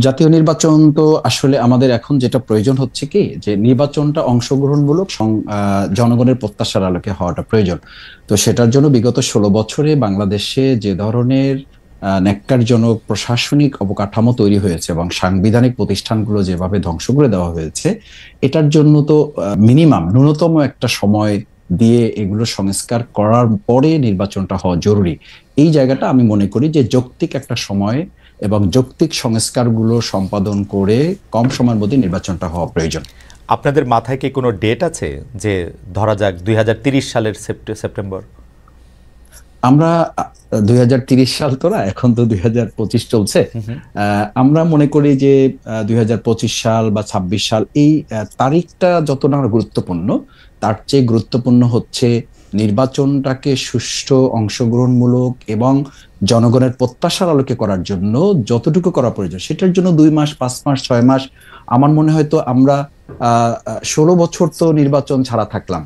জাতীয় নির্বাচন তো আসলে আমাদের এখন যেটা প্রয়োজন হচ্ছে কি, যে নির্বাচনটা অংশগ্রহণমূলক জনগণের প্রত্যাশার আলোকে হওয়াটা প্রয়োজন। তো সেটার জন্য বিগত 16 বছরে বাংলাদেশে যে ধরনের ন্যক্কারজনক প্রশাসনিক অবকাঠামো তৈরি হয়েছে এবং সাংবিধানিক প্রতিষ্ঠানগুলো যেভাবে ধ্বংস করে দেওয়া হয়েছে, এটার জন্য তো মিনিমাম ন্যূনতম একটা সময় দিয়ে এগুলো সংস্কার করার পরে নির্বাচনটা হওয়া জরুরি। এই জায়গাটা আমি মনে করি যে যৌক্তিক একটা সময় এবং যৌক্তিক সংস্কারগুলো সম্পাদন করে কম সময়ের মধ্যে নির্বাচনটা হওয়া প্রয়োজন। আপনাদের মাথায় কি কোনো ডেট আছে, যে ধরা যাক 2030 সালের সেপ্টেম্বর? আমরা 2030 সাল তো না, এখন তো 2025 চলছে। আমরা মনে করি যে 2025 সাল বা 26 সাল, এই তারিখটা যত না গুরুত্বপূর্ণ, তার চেয়ে গুরুত্বপূর্ণ হচ্ছে নির্বাচনটাকে সুষ্ঠু, অংশগ্রহণমূলক এবং জনগণের প্রত্যাশার আলোকে করার জন্য যতটুকু করা প্রয়োজন, সেটার জন্য 2 মাস, 5 মাস, 6 মাস, আমার মনে হয় তো আমরা 16 বছর তো নির্বাচন ছাড়া থাকলাম।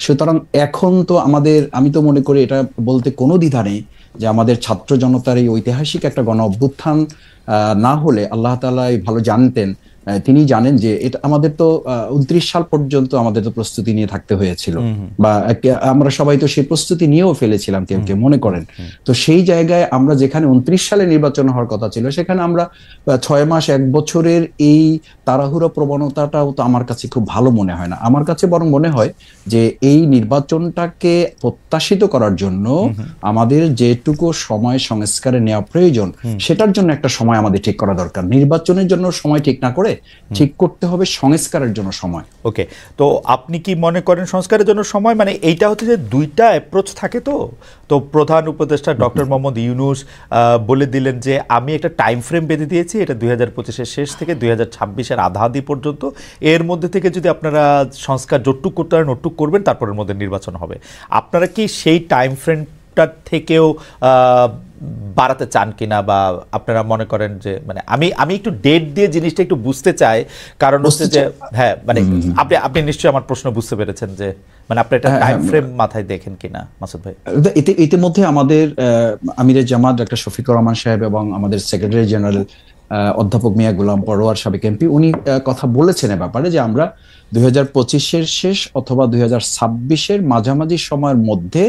সুতরাং এখন তো আমাদের, আমি তো মনে করি এটা বলতে কোনো দ্বিধা নেই যে আমাদের ছাত্র জনতার এই ঐতিহাসিক একটা গণ অভ্যুত্থান না হলে, আল্লাহ তাআলা ভালো জানতেন, তিনি জানেন যে এটা আমাদের তো 29 সাল পর্যন্ত আমাদের তো প্রস্তুতি নিয়ে থাকতে হয়েছিল, বা আমরা সবাই তো সেই প্রস্তুতি নিয়েও ফেলেছিলাম, কেউ কেউ মনে করেন। তো সেই জায়গায় আমরা যেখানে 29 সালে নির্বাচন হওয়ার কথা ছিল, সেখানে আমরা 6 মাস, 1 বছরের এই তাড়াহুড়ো প্রবণতাটাও তো আমার কাছে খুব ভালো মনে হয় না। আমার কাছে বরং মনে হয় যে এই নির্বাচনটাকে প্রত্যাশিত করার জন্য আমাদের যেটুকু সময় সংস্কারে নেওয়া প্রয়োজন, সেটার জন্য একটা সময় আমাদের ঠিক করা দরকার। নির্বাচনের জন্য সময় ঠিক না করে ঠিক করতে হবে সংস্কারের জন্য সময়। ওকে, তো আপনি কি মনে করেন সংস্কারের জন্য সময়, মানে এইটা হচ্ছে যে দুইটা অ্যাপ্রোচ থাকে। তো প্রধান উপদেষ্টা ডক্টর মোহাম্মদ ইউনূস বলে দিলেন যে আমি একটা টাইম ফ্রেম বেঁধে দিয়েছি, এটা 2025-এর শেষ থেকে 2026-এর আধাআধি পর্যন্ত, এর মধ্যে থেকে যদি আপনারা সংস্কার যতটুক করতে পারেন ওটুক করবেন, তারপরের মধ্যে নির্বাচন হবে। আপনারা কি সেই টাইম ফ্রেমটার থেকেও বাড়াতে চান কিনা, বা আপনারা মনে করেন যে, মানে আমি একটু ডেট দিয়ে জিনিসটা একটু বুঝতে চাই, কারণ হচ্ছে যে হ্যাঁ, মানে আপনি নিশ্চয়ই আমার প্রশ্ন বুঝতে পেরেছেন, যে মানে আপনি একটা টাইম ফ্রেম মাথায় দেখেন কিনা মাসুদ ভাই? ইতিমধ্যে আমাদের আমিরে জামাত ডক্টর শফিকুর রহমান সাহেব এবং আমাদের সেক্রেটারি জেনারেল অধ্যাপক মিয়া গোলাম পরোয়ার, সাবেক এমপি, উনি কথা বলেছেন এ ব্যাপারে, যে আমরা 2025-এর শেষ অথবা 2026-এর মাঝামাঝি সময়ের মধ্যে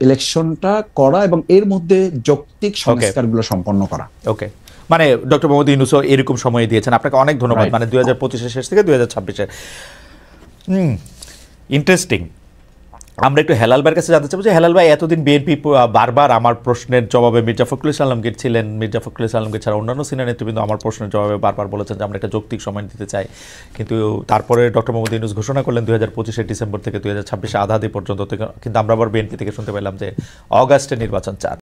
ইলেকশনটা করা এবং এর মধ্যে যৌক্তিক সংস্কারগুলো সম্পন্ন করা। ওকে, মানে ডক্টর মোহাম্মদ ইউনূসও এরকম সময় দিয়েছেন। আপনাকে অনেক ধন্যবাদ। মানে 2025-এর শেষ থেকে 2026-এর। ইন্টারেস্টিং। আমরা একটু হেলাল ভাইয়ের কাছে জানতে চাবো যে হেলাল ভাই, এতদিন বিএনপি বারবার আমার প্রশ্নের জবাবে, মির্জা ফখরুল ইসলাম আলমগীর ছিলেন, মির্জা ফখরুল ইসলাম আলমগীর ছাড়া অন্যান্য সিনিয়র নেতৃবৃন্দ আমার প্রশ্নের জবাবে বারবার বলেছেন যে আমরা একটা যৌক্তিক সময় দিতে চাই, কিন্তু তারপরে ডক্টর মোহাম্মদ ইউনূস ঘোষণা করলেন 2025-এর ডিসেম্বর থেকে 2026-এর আধাআধি পর্যন্ত, কিন্তু আমরা আবার বিএনপি থেকে শুনতে পেলাম যে অগাস্টে নির্বাচন চান।